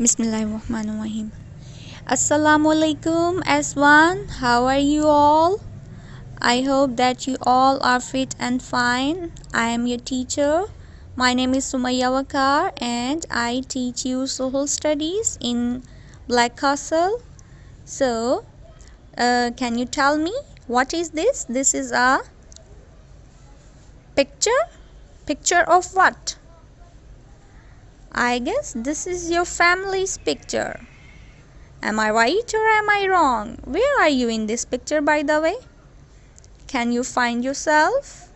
Bismillahirrahmanirrahim. Assalamualaikum S1. How are you all? I hope that you all are fit and fine. I am your teacher. My name is Sumiya and I teach you social studies in Black Castle. So, can you tell me what is this? This is a picture. Picture of what? I guess this is your family's picture. Am I right or am I wrong? Where are you in this picture, by the way? Can you find yourself?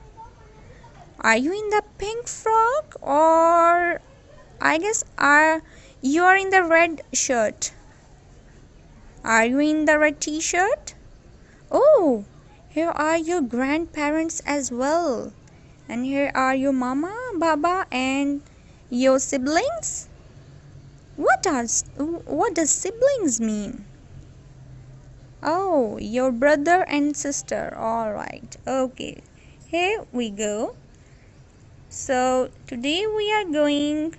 Are you in the pink frock or I guess you are in the red shirt? Are you in the red t-shirt? Oh, here are your grandparents as well. And here are your mama, baba and your siblings. What does siblings mean? Oh, your brother and sister. All right. Okay. Here we go. So, today we are going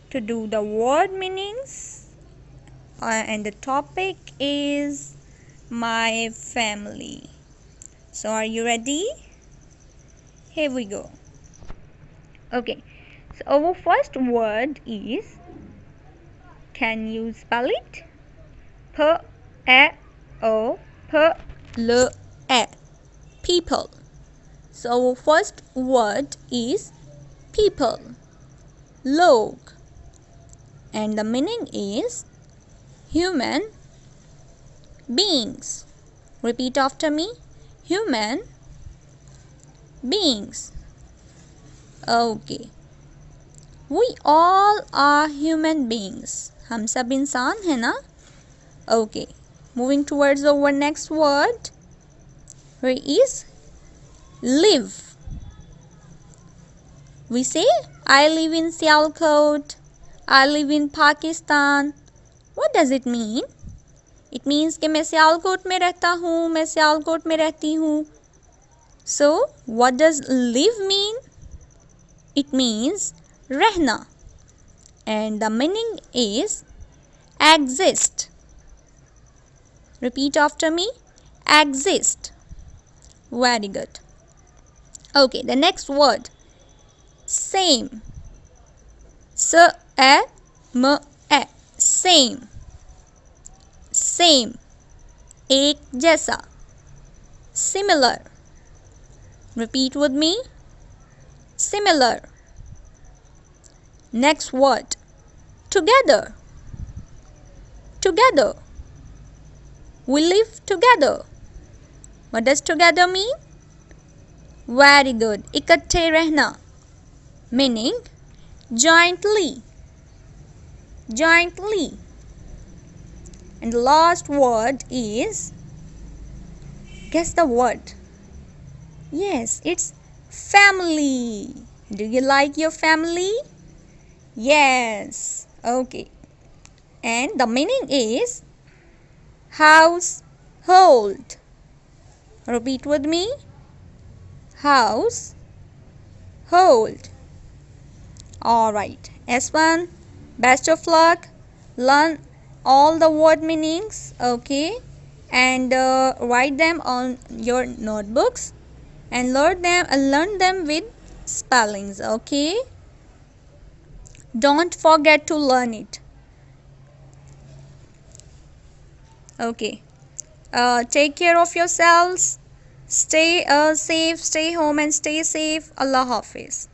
to do the word meanings and the topic is my family. So, are you ready? Here we go. Okay. So, our first word is, can you spell it? P-E-O-P-L-E. People. So our first word is people. Log. And the meaning is human beings. Repeat after me. Human beings. Okay. We all are human beings. हम सब इंसान हैं ना? Okay. Moving towards our next word. Here is live. We say, I live in Sialkot. I live in Pakistan. What does it mean? It means कि मैं सियालकोट में रहता हूँ, मैं सियालकोट में रहती हूँ. So, what does live mean? It means रहना. And the meaning is exist. Repeat after me. Exist. Very good. Okay, the next word. Same. S-A-M-E. Same. Same. एक जैसा. Similar. Repeat with me. Similar. Next word. Together. Together. We live together. What does together mean? Very good. इकट्ठे रहना. Meaning jointly. Jointly. And the last word is, guess the word. Yes, it's family. Do you like your family? Yes. Okay. And the meaning is household. Repeat with me. Household. Alright. S1, best of luck. Learn all the word meanings. Okay. And write them on your notebooks. And learn them with spellings. Okay. Don't forget to learn it. Okay. Take care of yourselves. Stay safe. Stay home and stay safe. Allah Hafiz.